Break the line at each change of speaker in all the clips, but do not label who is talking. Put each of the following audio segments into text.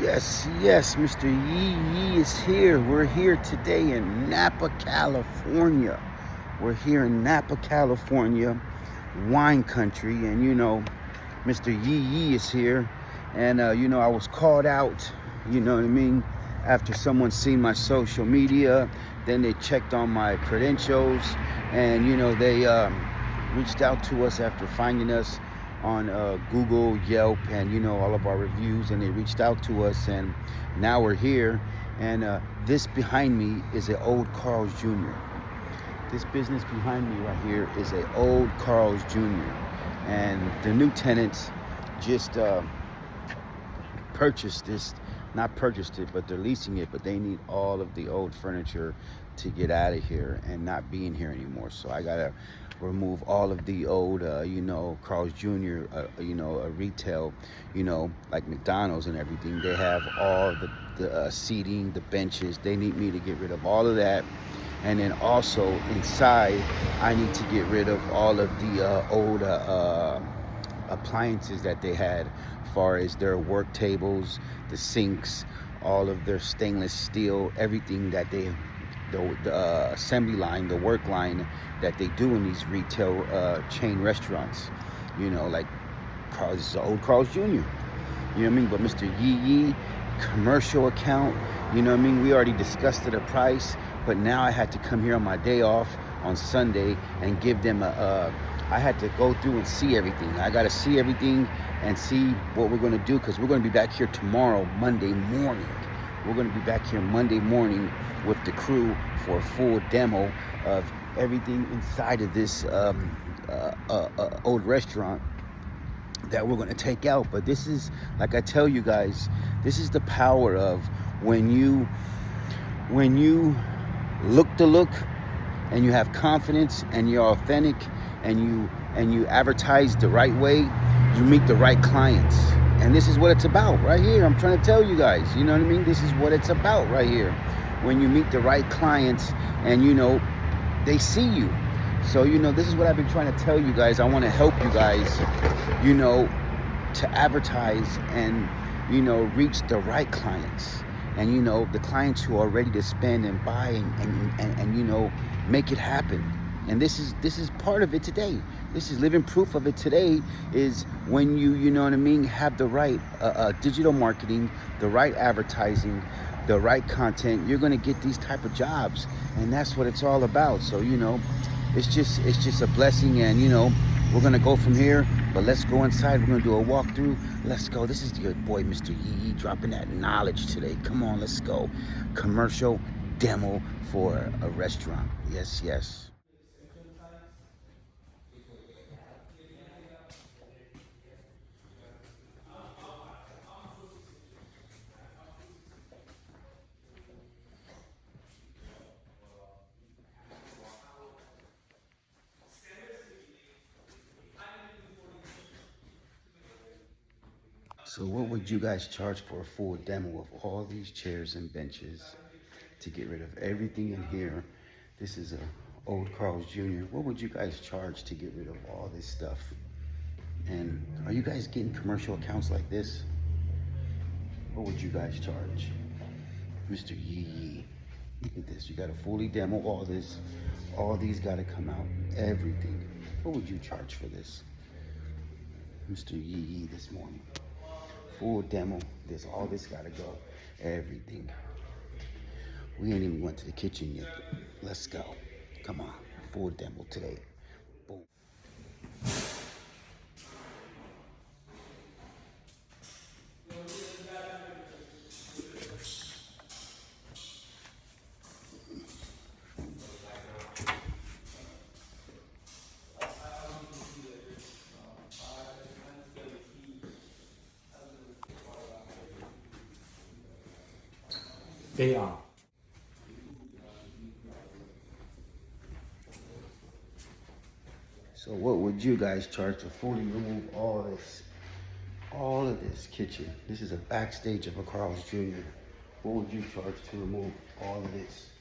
Yes, Mr. Yee is here. We're here today in Napa, California. We're here in Napa, California, wine country, and Mr. Yee is here. And I was called out, you know what I mean, after someone seen my social media. Then they checked on my credentials, and they reached out to us after finding us on Google, Yelp, and all of our reviews, and they reached out to us, and now we're here. And this behind me is an old Carl's Jr. This business behind me right here is an old Carl's Jr. And the new tenants just not purchased it, but they're leasing it, but they need all of the old furniture to get out of here and not be in here anymore. So I gotta remove all of the old Carl's Jr. Retail, like McDonald's and everything. They have all the seating, the benches. They need me to get rid of all of that. And then also inside, I need to get rid of all of the old appliances that they had, as far as their work tables, the sinks, all of their stainless steel, everything that the assembly line, the work line that they do in these retail chain restaurants, like Carl's, old Carl's Jr. You know what I mean? But Mr. Yee commercial account, you know what I mean? We already discussed the price, but now I had to come here on my day off on Sunday and give them I had to go through and see everything. I got to see everything and see what we're going to do, because we're going to be back here tomorrow, Monday morning. We're going to be back here Monday morning with the crew for a full demo of everything inside of this old restaurant that we're going to take out. But this is, like I tell you guys, this is the power of when you look the look, and you have confidence, and you're authentic, and you advertise the right way, you meet the right clients. And this is what it's about right here. I'm trying to tell you guys, you know what I mean? This is what it's about right here. When you meet the right clients and they see you. So this is what I've been trying to tell you guys. I want to help you guys, to advertise and reach the right clients. And the clients who are ready to spend and buy and make it happen. And this is part of it today. This is living proof of it today, is when you have the right digital marketing, the right advertising, the right content, you're going to get these type of jobs. And that's what it's all about. So it's just a blessing. And we're going to go from here, but let's go inside. We're going to do a walkthrough. Let's go. This is your boy Mr. Yee dropping that knowledge today. Come on, let's go. Commercial demo for a restaurant. Yes. So what would you guys charge for a full demo of all these chairs and benches to get rid of everything in here? This is a old Carl's Jr. What would you guys charge to get rid of all this stuff? And are you guys getting commercial accounts like this? What would you guys charge? Mr. Yee. Look at this. You got to fully demo all this. All these got to come out. Everything. What would you charge for this? Mr. Yee this morning. Full demo. All this got to go. Everything. We ain't even went to the kitchen yet. Let's go. Come on. Full demo today. Boom.
They are.
So what would you guys charge to fully remove all of this kitchen? This is a backstage of a Carl's Jr. What would you charge to remove all of this?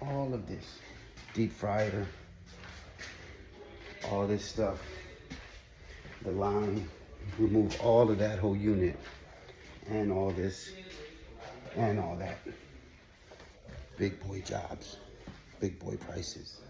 All of this. Deep fryer, all this stuff, the line, remove all of that whole unit, and all this and all that. Big boy jobs, big boy prices.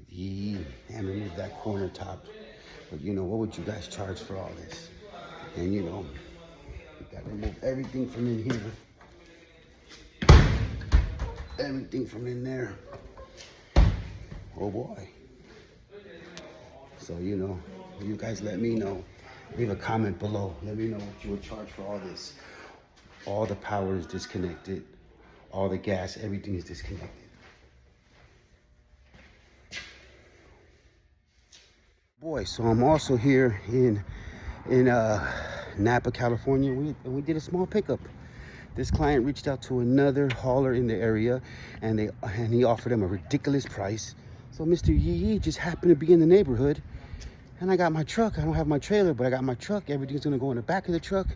Yee, and remove that corner top. But you know, what would you guys charge for all this? And you know, you gotta remove everything from in here. Everything from in there. Oh boy. So, you know, you guys let me know. Leave a comment below. Let me know what you would charge for all this. All the power is disconnected. All the gas, everything is disconnected. Boy, so I'm also here in Napa, California. We did a small pickup. This client reached out to another hauler in the area, and he offered him a ridiculous price. So Mr. YEEEEEEE just happened to be in the neighborhood, and I got my truck. I don't have my trailer, but I got my truck. Everything's gonna go in the back of the truck.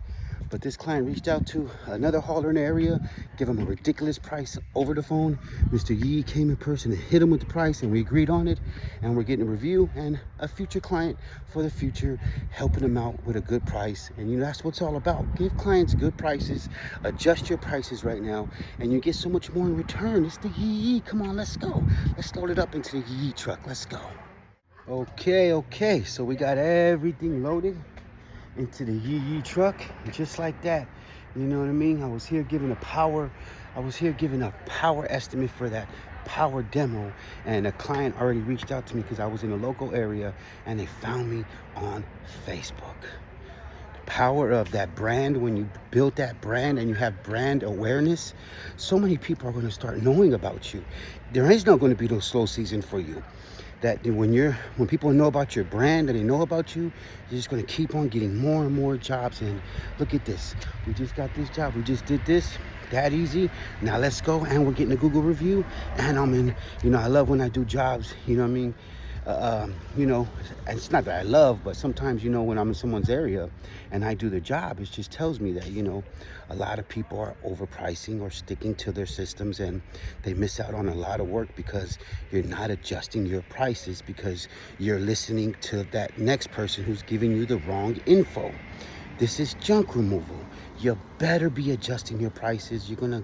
But this client reached out to another hauler in the area, give him a ridiculous price over the phone. Mr. Yee came in person and hit him with the price, and we agreed on it. And we're getting a review and a future client for the future, helping them out with a good price. And you know, that's what it's all about. Give clients good prices, adjust your prices right now, and you get so much more in return. It's the Yee. Come on, let's go. Let's load it up into the Yee truck. Let's go. Okay, so we got everything loaded into the Yee truck, just like that. You know what I mean? I was here giving a power estimate for that power demo, and a client already reached out to me because I was in a local area, and they found me on Facebook. The power of that brand, when you build that brand and you have brand awareness, so many people are going to start knowing about you. There is not going to be no slow season for you. That when people know about your brand and they know about you, you're just going to keep on getting more and more jobs. And look at this, we just got this job, we just did this, that easy. Now let's go, and we're getting a Google review, and I'm in. You know, I love when I do jobs, you know what I mean? You know, it's not that I love, but sometimes, you know, when I'm in someone's area and I do the job, it just tells me that, you know, a lot of people are overpricing or sticking to their systems, and they miss out on a lot of work because you're not adjusting your prices, because you're listening to that next person who's giving you the wrong info. This is junk removal. You better be adjusting your prices. You're gonna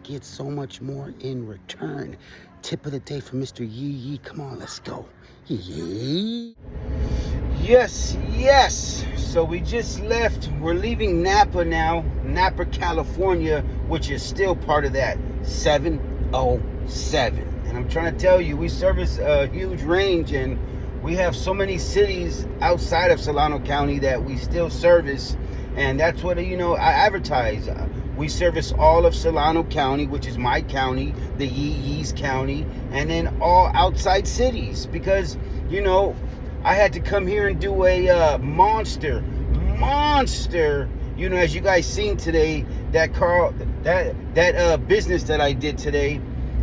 get so much more in return. Tip of the day from Mr. Yee. Come on, let's go. Yee. Yes. So we just left. We're leaving Napa now. Napa, California, which is still part of that 707. And I'm trying to tell you, we service a huge range, and we have so many cities outside of Solano County that we still service. And that's what, you know, I advertise. We service all of Solano County, which is my county, the Yee's county, and then all outside cities, because, you know, I had to come here and do a monster, you know, as you guys seen today, that business that I did today,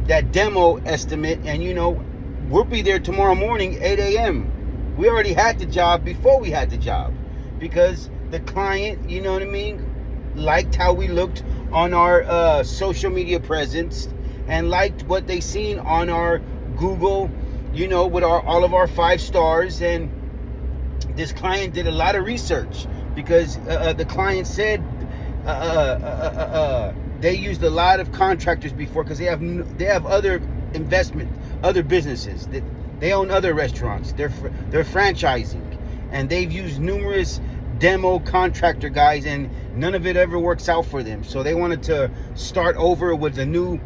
that demo estimate, and, you know, we'll be there tomorrow morning, 8 a.m. We already had the job before we had the job, because the client, you know what I mean, liked how we looked on our social media presence, and liked what they seen on our Google, you know, with all of our 5 stars. And this client did a lot of research, because the client said they used a lot of contractors before, because they have other businesses, that they own other restaurants, they're franchising, and they've used numerous demo contractor guys, and none of it ever works out for them. So they wanted to start over with a new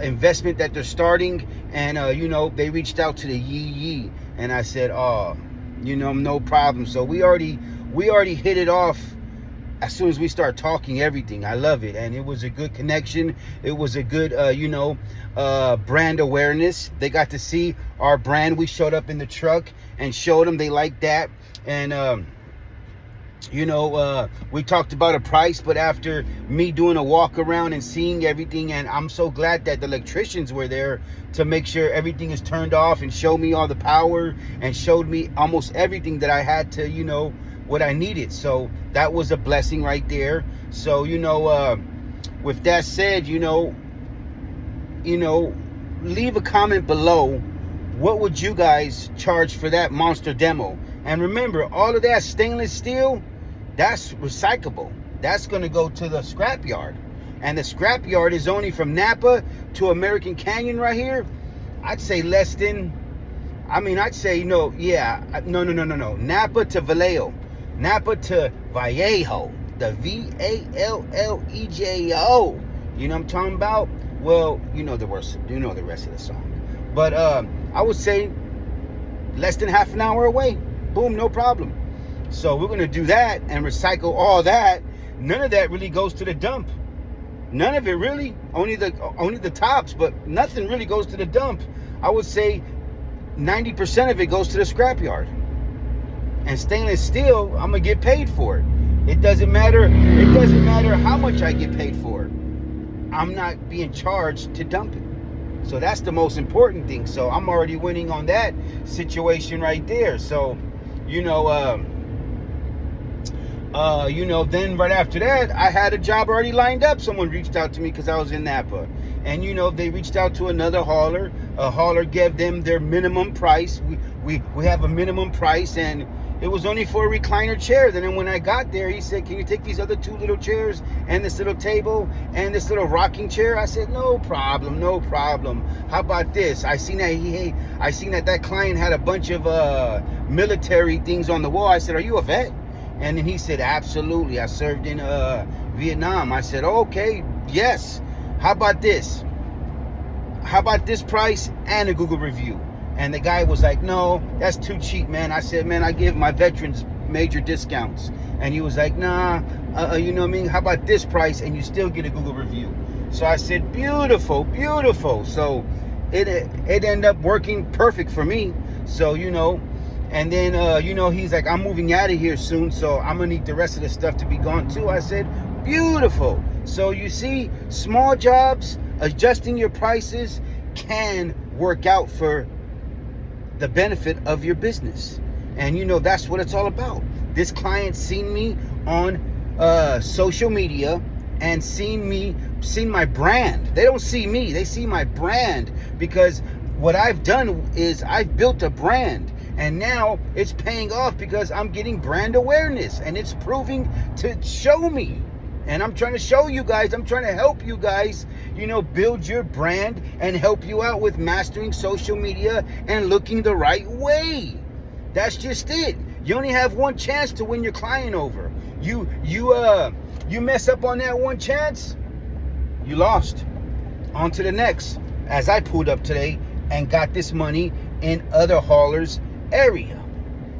investment that they're starting, and you know, they reached out to the Yee, and I said, oh, you know, no problem. So we already hit it off as soon as we start talking everything. I love it, and it was a good connection. It was a good you know, brand awareness. They got to see our brand. We showed up in the truck and showed them. They liked that. And you know, we talked about a price, but after me doing a walk around and seeing everything, and I'm so glad that the electricians were there to make sure everything is turned off and show me all the power, and showed me almost everything that I had to, you know, what I needed. So that was a blessing right there. So, you know, with that said, you know, leave a comment below. What would you guys charge for that monster demo? And remember, all of that stainless steel, that's recyclable. that's going to go to the scrapyard. And the scrapyard is only from Napa to American Canyon right here. I'd say less than, I'd say, no. Napa to Vallejo. Napa to Vallejo. The Vallejo. You know what I'm talking about? Well, you know the rest of the song. But I would say less than half an hour away. Boom, no problem. So we're going to do that and recycle all that. None of that really goes to the dump. None of it really. Only the tops, but nothing really goes to the dump. I would say 90% of it goes to the scrapyard. And stainless steel, I'm going to get paid for it. It doesn't matter how much I get paid for it. I'm not being charged to dump it. So that's the most important thing. So I'm already winning on that situation right there. So, then right after that, I had a job already lined up. Someone reached out to me because I was in Napa. And, they reached out to another hauler. A hauler gave them their minimum price. We have a minimum price, and it was only for a recliner chair. Then when I got there, he said, can you take these other 2 little chairs and this little table and this little rocking chair? I said, no problem. How about this? I seen that client had a bunch of military things on the wall. I said, are you a vet? And then he said, absolutely. I served in Vietnam. I said, okay, yes. How about this? How about this price and a Google review? And the guy was like, no, that's too cheap, man. I said, man, I give my veterans major discounts. And he was like, nah, you know what I mean? How about this price and you still get a Google review? So I said, beautiful. So it ended up working perfect for me. So, and then, he's like, I'm moving out of here soon, so I'm going to need the rest of the stuff to be gone too. I said, beautiful. So you see, small jobs, adjusting your prices can work out for the benefit of your business. And that's what it's all about. This client seen me on social media and seen my brand. They don't see me, they see my brand, because what I've done is I've built a brand, and now it's paying off because I'm getting brand awareness, and it's proving to show me. And I'm trying to show you guys, I'm trying to help you guys, build your brand and help you out with mastering social media and looking the right way. That's just it. You only have one chance to win your client over. You mess up on that one chance, you lost. On to the next. As I pulled up today and got this money in other haulers' area.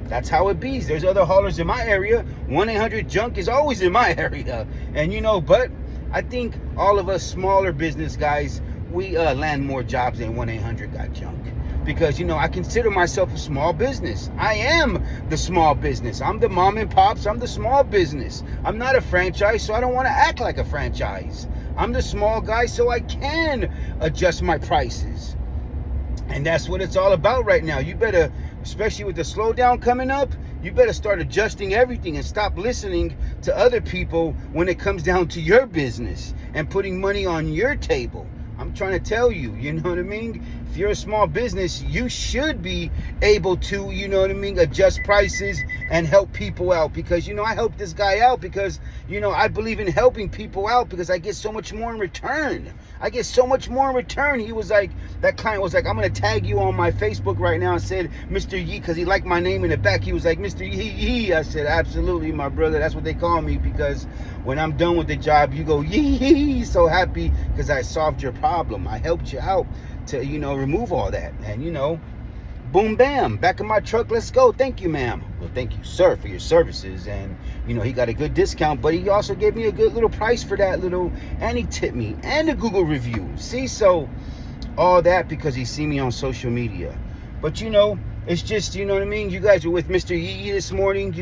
That's how it be. There's other haulers in my area. 1-800-JUNK is always in my area. And but I think all of us smaller business guys, we land more jobs than 1-800-GOT-JUNK. Because, I consider myself a small business. I am the small business. I'm the mom and pops. I'm the small business. I'm not a franchise, so I don't want to act like a franchise. I'm the small guy, so I can adjust my prices. And that's what it's all about right now. You better, especially with the slowdown coming up, you better start adjusting everything and stop listening to other people when it comes down to your business and putting money on your table. I'm trying to tell you, you know what I mean? If you're a small business, you should be able to, adjust prices and help people out. Because, I helped this guy out because, I believe in helping people out because I get so much more in return. He was like, that client was like, I'm going to tag you on my Facebook right now, and said, Mr. Yee, because he liked my name in the back. He was like, Mr. Yee. I said, absolutely, my brother. That's what they call me, because when I'm done with the job, you go, Yee. So happy because I solved your problem. I helped you out to, remove all that. And, boom, bam, back in my truck. Let's go. Thank you, ma'am. Well, thank you, sir, for your services. And, he got a good discount, but he also gave me a good little price for that and he tipped me and a Google review. See, so all that because he seen me on social media. But, it's just, what I mean? You guys were with Mr. Yee this morning,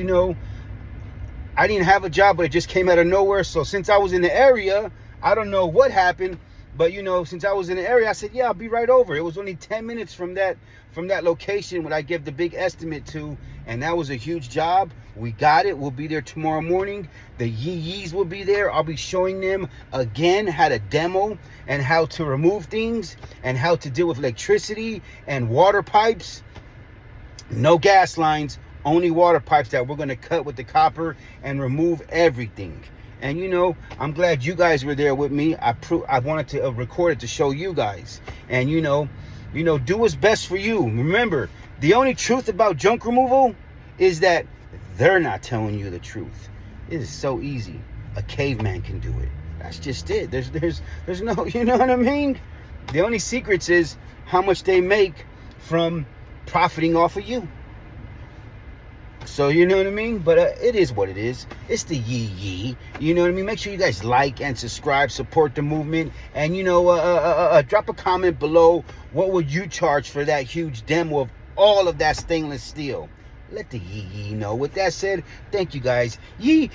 I didn't have a job, but it just came out of nowhere. So since I was in the area, I don't know what happened. But, since I was in the area, I said, yeah, I'll be right over. It was only 10 minutes from that location when I gave the big estimate to. And that was a huge job. We got it. We'll be there tomorrow morning. The Yees will be there. I'll be showing them again how to demo and how to remove things and how to deal with electricity and water pipes. No gas lines, only water pipes that we're going to cut with the copper and remove everything. And you know, I'm glad you guys were there with me. I wanted to record it to show you guys. And you know, do what's best for you. Remember, the only truth about junk removal is that they're not telling you the truth. It is so easy. A caveman can do it. That's just it. There's no, you know what I mean? The only secrets is how much they make from profiting off of you. So you know what I mean? But it is what it is. It's the yee. You know what I mean? Make sure you guys like and subscribe, support the movement, and you know, drop a comment below. What would you charge for that huge demo of all of that stainless steel? Let the yee know. With that said, thank you guys. Yee.